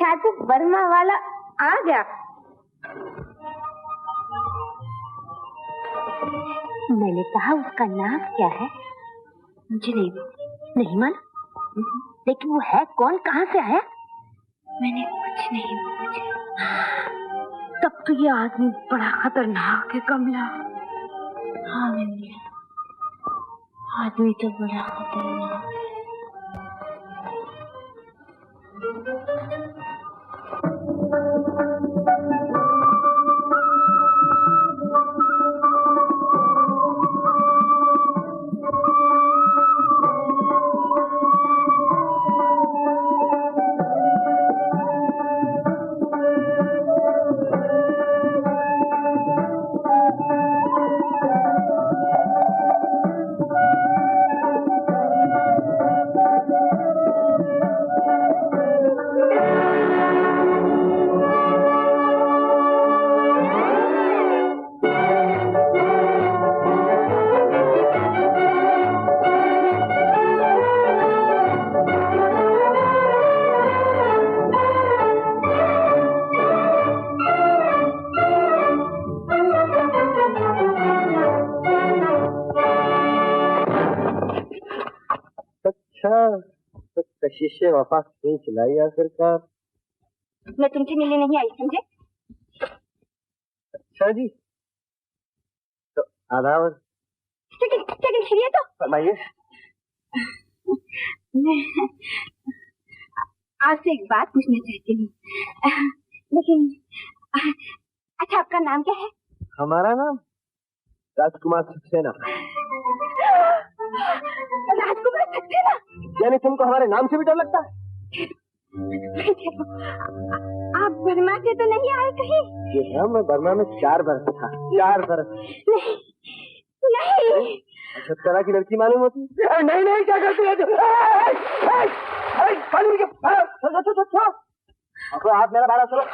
जादू बर्मा वाला आ गया। मैंने कहा उसका नाम क्या है? मुझे नहीं मालूम। लेकिन वो है कौन, कहाँ से आया? मैंने कुछ नहीं पूछा। तब तो ये आदमी बड़ा खतरनाक है कमला। हाँ नंदी, आदमी तो बड़ा खतरनाक है। शीशे वफा क्यों चलाई आखिरकार? मैं तुमसे मिलने नहीं आई, समझे? अच्छा जी, तो आदाब। लेकिन सुनिए तो। फरमाइए। मैं आपसे एक बात पूछना चाहती हूँ, लेकिन अच्छा आपका नाम क्या है? हमारा नाम राजकुमार सक्सेना। राजकुमार सक्सेना? यानी तुमको हमारे नाम से भी डर लगता है? आप बर्मा से तो नहीं आए कहीं? जी हाँ, मैं बर्मा में 4 बरस था। 4 बरस। नहीं। अच्छा, तरह की लड़की मालूम होती? नहीं, क्या करती है? आप मेरा बारह चलो।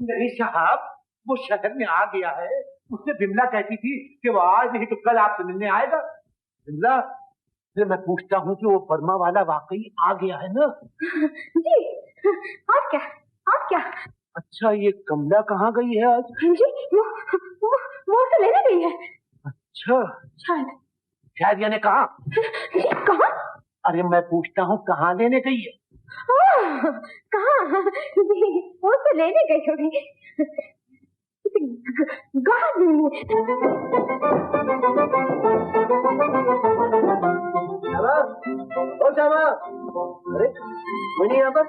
नहीं साहब, वो शहर में आ गया है। उससे बिमला कहती थी कि वो आज नहीं तो कल आपसे मिलने आएगा। बिमला, फिर मैं पूछता हूँ कि वो बर्मा वाला वाकई आ गया है ना? जी, और क्या? अच्छा, ये कमला कहाँ गई है आज? जी, वो उसे लेने गई है। अच्छा, शायद यानी कहाँ? कहाँ? अरे मैं पूछता हूँ कहाँ लेने गई है? कहाँ? वो तो लेने गई होगी। अरे नहीं यहाँ पर।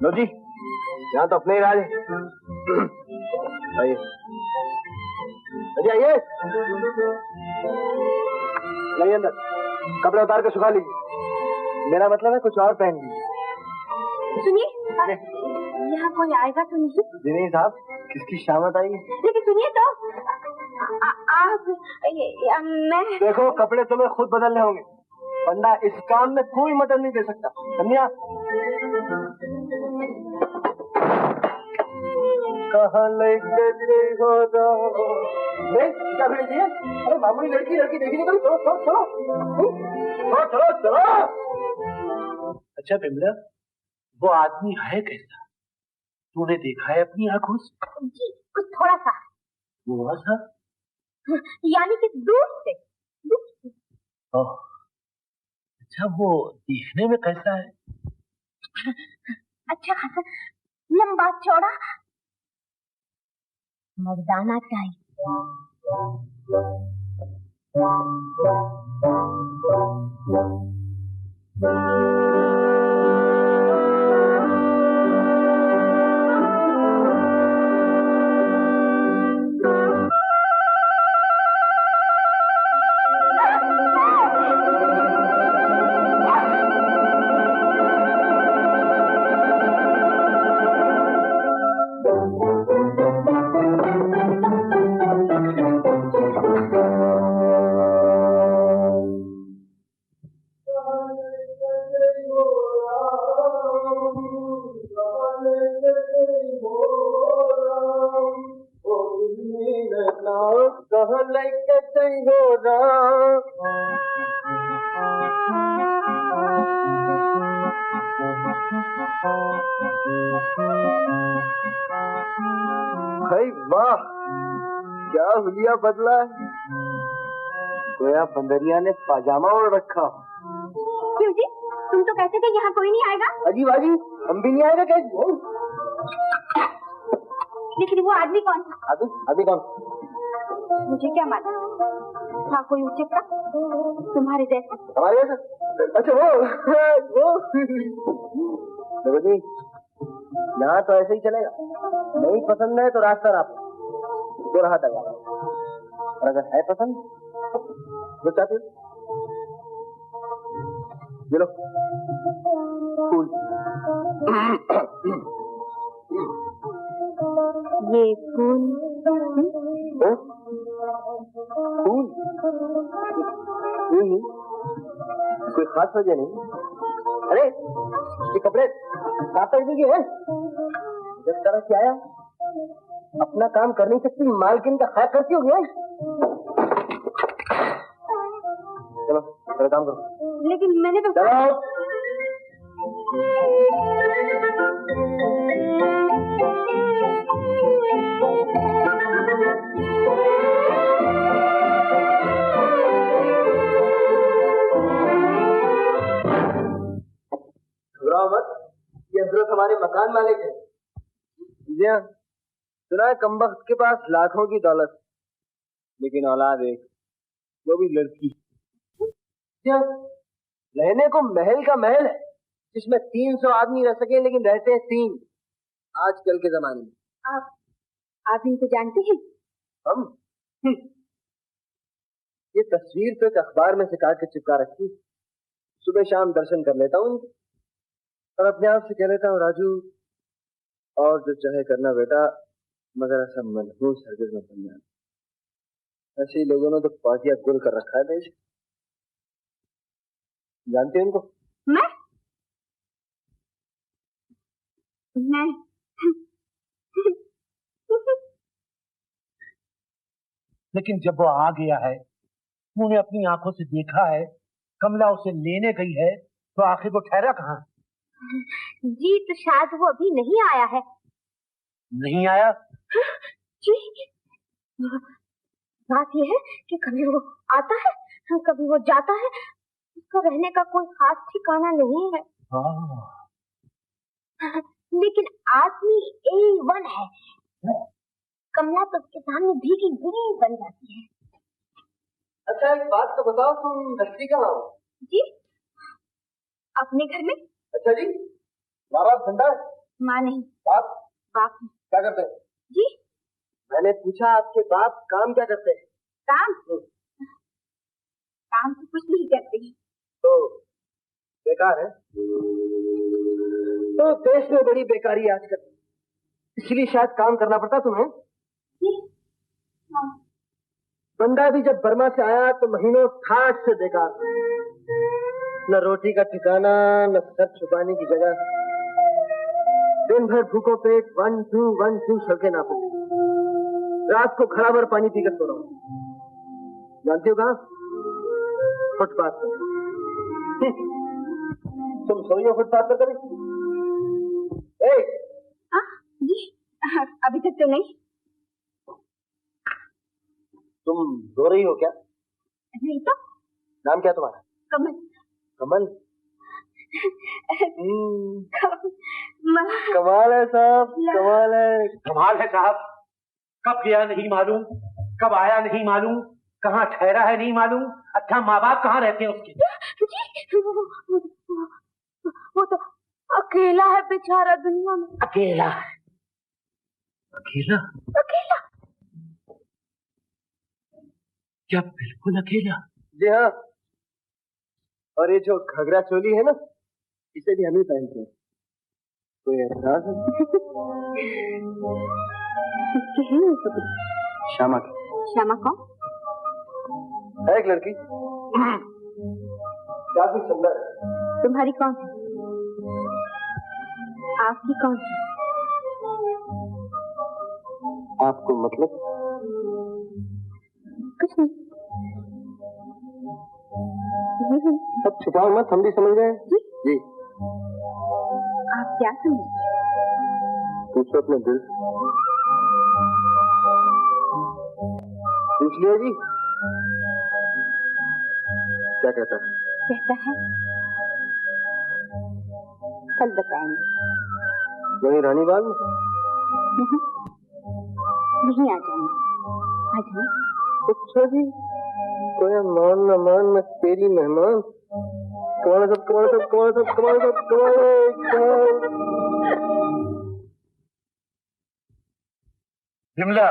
लो जी, यहाँ तो अपने ही राज है। आइए आइए, नहीं अंदर, कपड़े उतार के सुखा लीजिए। मेरा मतलब है कुछ और पहन लीजिए। सुनिए, यहाँ कोई आएगा तो नहीं? जी नहीं साहब, किसकी शामत आएगी? लेकिन सुनिए तो, आप मैं देखो, कपड़े तुम्हें खुद बदलने होंगे। बंदा इस काम में कोई मदद नहीं दे सकता, समझिए? कहाँ लेके हो क्या भेजिए? अरे मामूली लड़की देखी नहीं गई। चलो। अच्छा बिमला, वो आदमी है कैसा? तूने देखा है अपनी आंखों से? जी, कुछ थोड़ा सा। यानी कि दूर से। ओह, अच्छा, वो दिखने में कैसा है? अच्छा खासा लंबा चौड़ा मर्दाना चाहिए। भाई वाह, क्या हुलिया बदला है। गोया बंदरिया ने पाजामा ओढ़ रखा। क्यों जी, तुम तो कहते थे यहाँ कोई नहीं आएगा। अजीब अजीब, हम भी नहीं आएगा कैसे? लेकिन वो आदमी कौन था? अभी कौन? मुझे क्या मालूम, था कोई ऊंचे का तुम्हारे जैसा। हमारे जैसा? अच्छा वो देखो जी, यहाँ तो ऐसे ही चलेगा। नहीं पसंद है तो रास्ता नाप दो, रहा लगा। और अगर है पसंद तो चाहते ये लो फूल। ये फूल फूल नहीं, कोई खास वजह नहीं। अरे ये कपड़े साफ कर दीजिए। जिस तरह से आया अपना काम कर नहीं सकती, मालकिन का ख्याल करती होगी। चलो मेरा काम करो। लेकिन मैंने तो चलो घबराओ मत, ये हजरत हमारे मकान मालिक है। जी हाँ, सुना है कमबख्त के पास लाखों की दौलत, लेकिन औलाद एक, वो भी लड़की। क्या रहने को महल का महल है जिसमें 300 आदमी रह सके, लेकिन रहते हैं 3 आजकल के जमाने में। आप इनको जानते हैं? हम ये तस्वीर तो एक अखबार में से काट के चिपका रखी, सुबह शाम दर्शन कर लेता हूँ और अपने आप से कह लेता हूँ, राजू और जो चाहे करना बेटा, मगर ऐसा मनहूस हरगिज़ मत बन जाना। ऐसे ही लोगों ने तो पार्टियां गुल कर रखा है देश। जानते हैं इनको? मैं लेकिन जब वो आ गया है, उन्होंने अपनी आंखों से देखा है, कमला उसे लेने गई है, तो आखिर वो ठहरा कहाँ? जी तो शायद वो अभी नहीं आया है। नहीं आया? जी बात यह है कि कभी वो आता है, कभी वो जाता है, उसका रहने का कोई खास ठिकाना नहीं है। लेकिन आदमी A1 है। कमला तो उसके सामने भीगी गिरी बन जाती है। अच्छा एक बात तो बताओ, तुम नकली कहाँ हो? जी अपने घर में। अच्छा जी, माँ बाप जिंदा है? माँ नहीं, बाप? बाप क्या करते हैं? जी मैंने पूछा आपके बाप काम क्या करते हैं? काम काम तो कुछ नहीं करते हैं। तो बेकार है। तो देश में बड़ी बेकारी है आजकल, इसलिए शायद काम करना पड़ता तुम्हें। बंदा भी जब बर्मा से आया तो महीनों ठाठ से बेकार, न रोटी का ठिकाना, न सर छुपाने की जगह, दिन भर भूखों पेट 1 2 1 2 सड़कें नापो, रात को घड़ा भर पानी पीकर सो रहा हूँ। जानती हो कहाँ? फुटपाथ पर। तुम सोई हो फुटपाथ पर कभी? जी अभी तक तो नहीं। तुम रो रही हो क्या? नहीं तो। नाम क्या तुम्हारा? कमल। कमल? कमाल है साहब, कमाल है। कमाल है साहब, कब गया नहीं मालूम, कब आया नहीं मालूम, कहाँ ठहरा है नहीं मालूम। अच्छा माँ बाप कहाँ रहते हैं उसके? जी वो तो अकेला है बेचारा दुनिया में। अकेला है? अकेला? अकेला? क्या बिल्कुल अकेला? जी हाँ, और ये जो घगरा चोली है ना, इसे भी हम ही पहनते हैं। कोई एहसास है? श्यामा की। श्यामा कौन? है एक लड़की, काफी सुंदर है। तुम्हारी कौन है? आपकी कौन है? आपको मतलब? कुछ नहीं। अब छुपाओ मत, हम भी समझ गए। जी। क्या समझते? पूछो अपने दिल। पूछ लिया जी। क्या कहता है? कहता है कल बताएंगे। वही रानीबाग में? नहीं, आ जाएंगे। आ जाओ। अच्छा जी, कोई मान न मान, मैं तेरी मेहमान। कमाल सब, कमाल सब, कमाल सब, कमाल सब, कमाल। विमला,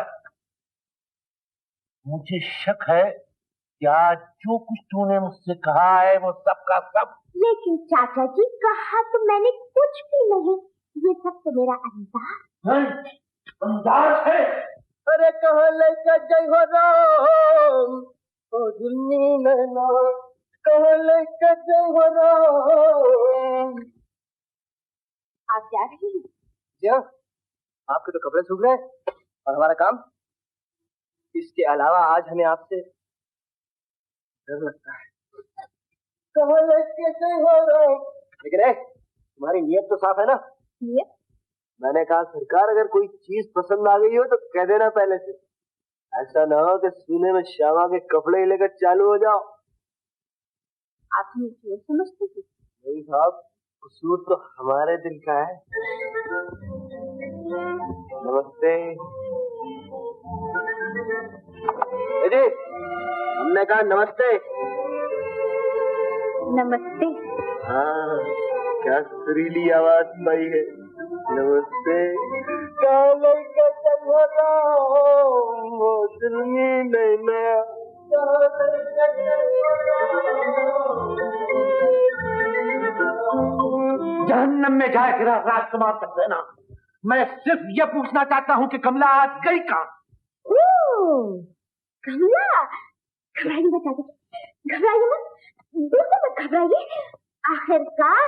मुझे शक है कि आज जो कुछ तूने मुझसे कहा है वो सब का सब। लेकिन चाचा जी, कहा तो मैंने कुछ भी नहीं। ये सब तो मेरा अंदाज। अंदाज है। अरे कहाँ लेकर जय हो राम, ओ जुल्मी नैना, कहाँ लेकर जय हो राम। आप जा रही हैं? क्या? आपके तो कपड़े सूख गए और हमारा काम। इसके अलावा आज हमें आपसे डर लगता है। कहाँ लेके जय हो राम। लेकिन तुम्हारी नीयत तो साफ है ना? नीयत? मैंने कहा सरकार, अगर कोई चीज पसंद आ गई हो तो कह देना पहले से। ऐसा ना हो कि सीने में श्यामा के कपड़े लेकर चालू हो जाओ। आप हमें क्यों समझते थे? नहीं साहब, कसूर तो हमारे दिल का है। नमस्ते जी, हमने कहा नमस्ते। नमस्ते। हाँ, क्या सुरीली आवाज पाई है। नमस्ते। काले का चलवा वो जुल्मी नैना, जहन्नम में जाए फिर राजकुमार तक रहना। मैं सिर्फ ये पूछना चाहता हूँ कि कमला आज गई कहाँ? कमला? घबराइए मत चाचा, घबराइए मत, बिल्कुल मत घबराइए। आखिरकार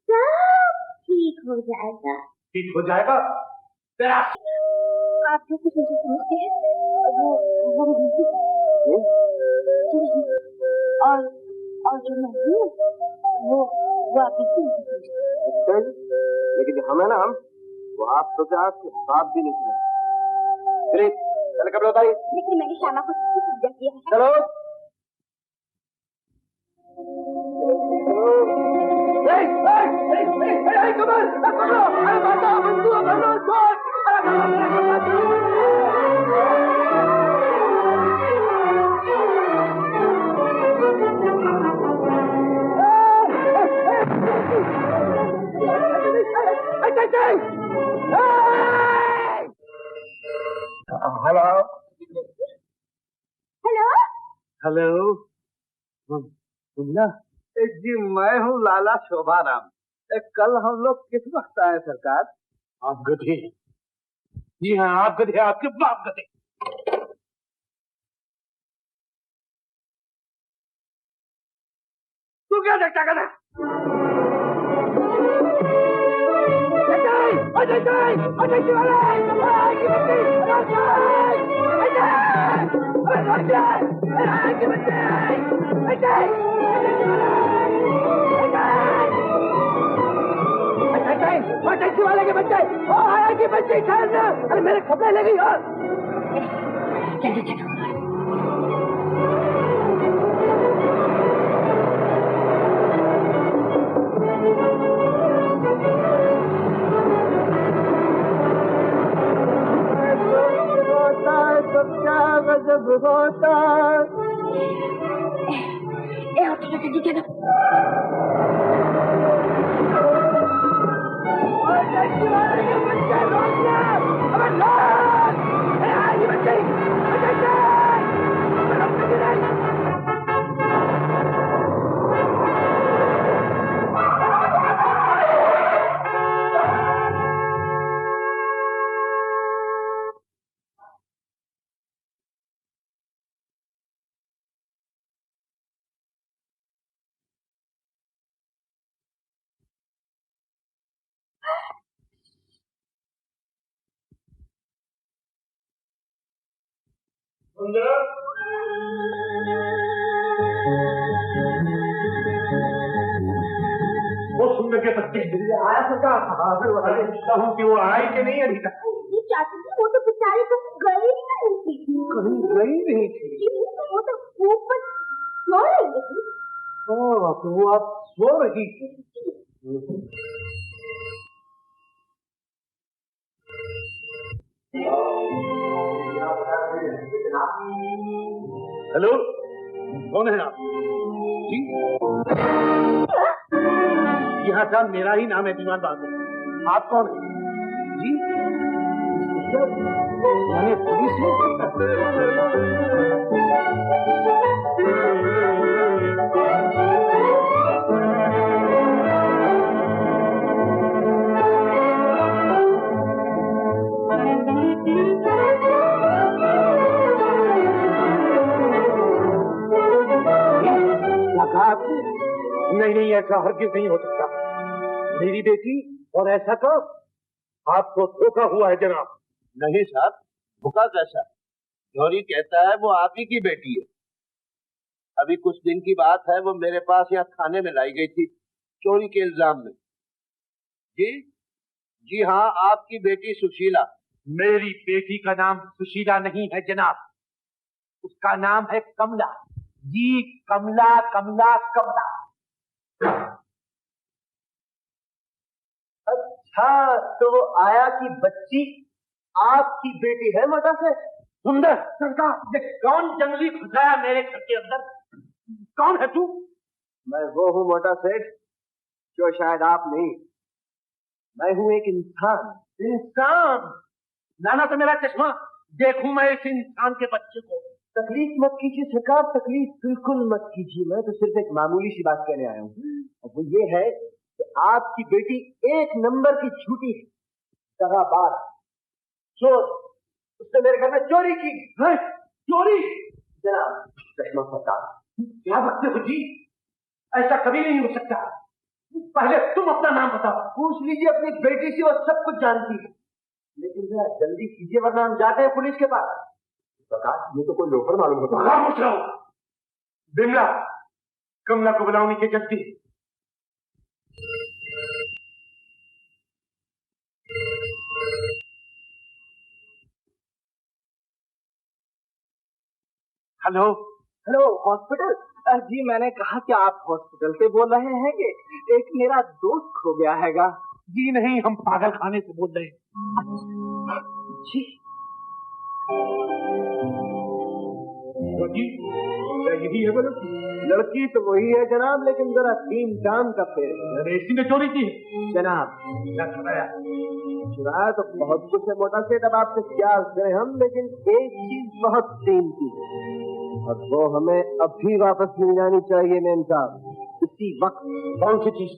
सब ठीक हो जाएगा। ठीक हो जाएगा? तेरा आप जो कुछ मुझे समझते हैं वो और जो मैं हूँ वो आप बिल्कुल नहीं समझते। लेकिन हम है ना, वो आप तो क्या बाप भी नहीं सुना। चलो कब बताइए। लेकिन मैंने श्यामा को समझा दिया है। चलो हेलो हेलो हेलो। जी, मैं हूँ लाला शोभाराम। कल हम लोग किस वक्त आए सरकार? आप गधे। जी हाँ, आप गधे, आपके बाप गधे। तू क्या देखता गधा? वाले के बच्चे, ओ आया की बच्चे, अरे मेरे कपड़े ले गई। और चलो चलो। गजब होता चलो। वो सुंदर डॉक्टर के बच्चे आया सरकार। कहूँ कि वो आई कि नहीं अभी तक? ये चाची जी, वो तो बेचारी कहीं गई ही नहीं थी। कहीं गई नहीं थी? वो तो ऊपर सो रही थी। ओह, तो वो आप सो रही थी? हेलो, कौन है आप? जी, यहाँ साहब मेरा ही नाम है दीवान बहादुर। आप कौन है? जी, यानी पुलिस नहीं नहीं, ऐसा हरगिज नहीं हो सकता। मेरी बेटी और ऐसा कब? आपको धोखा हुआ है जनाब। नहीं साहब, धोखा कैसा? गौरी कहता है वो आप ही की बेटी है। अभी कुछ दिन की बात है, वो मेरे पास यहाँ थाने में लाई गई थी चोरी के इल्जाम में। जी जी हाँ, आपकी बेटी सुशीला। मेरी बेटी का नाम सुशीला नहीं है जनाब, उसका नाम है कमला। जी, कमला कमला कमला। अच्छा, तो वो आया की बच्ची आपकी बेटी है मोटा से? सुंदर सरकार, ये कौन जंगली घुसाया मेरे घर के अंदर? कौन है तू? मैं वो हूँ मोटा सेठ जो शायद आप नहीं। मैं हूँ एक इंसान। इंसान? नाना तो मेरा चश्मा, देखूं मैं इस इंसान के बच्चे को। तकलीफ मत कीजिए सरकार, तकलीफ बिल्कुल मत कीजिए। मैं तो सिर्फ एक मामूली सी बात कहने आया हूँ। वो ये है कि आपकी बेटी एक नंबर की झूठी है, दगाबाज, चोर। उसने मेरे घर में चोरी की है। चोरी? जनाब, चश्मा सरकार। क्या बकते हो जी? ऐसा कभी नहीं हो सकता। पहले तुम अपना नाम बताओ। पूछ लीजिए अपनी बेटी से, वो सब कुछ जानती है। लेकिन जरा जल्दी कीजिए वरना हम जाते हैं पुलिस के पास। सरकार, ये तो कोई लोफर मालूम होता है। खामोश रहो। बिमला, कमला को बुलाओ नीचे जल्दी। Hello hello, hospital? जी मैंने कहा कि आप हॉस्पिटल से बोल रहे हैं कि एक मेरा दोस्त खो गया हैगा। जी नहीं, हम पागल खाने से बोल रहे हैं। जी यही है बोलो। लड़की तो वही है जनाब, लेकिन जरा तीन दाम का फेर है। अरे इसी ने चोरी की जनाब। क्या चुराया? चुराया तो बहुत कुछ है मोटा सेठ, अब आपसे क्या करें हम, लेकिन एक चीज बहुत कीमती है और वो हमें अभी वापस मिल जानी चाहिए मेम साहब, इसी वक्त। कौन सी चीज?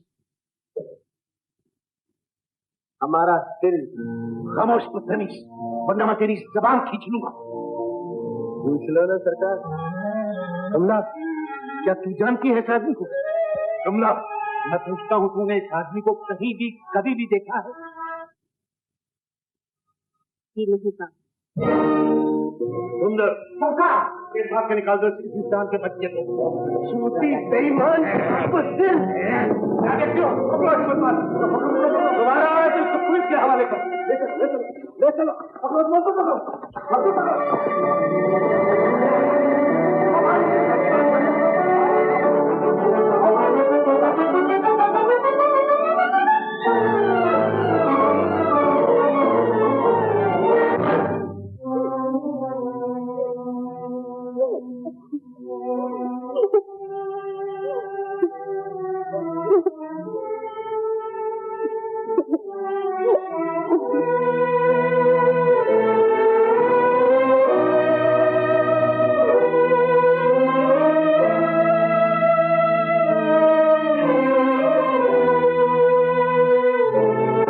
हमारा दिल। खामोश बदतमीज, वरना मैं तेरी जबान खींच लूंगा। पूछ लो ना सरकार। कमला, क्या तू जानती है इस आदमी को? कमला, मैं पूछता हूँ, तूने इस आदमी को कहीं भी कभी भी देखा है? सुंदर, सरकार, इस बात के निकाल दो इस इंसान के बच्चे को। झूठी बेईमान बुज़दिल। क्या देखते हो? दोबारा आए तो इसको पुलिस के हवाले कर। ले चलो, ले चलो, ले चलो। पकड़ो, पकड़ो, पकड़ो, पकड़ो।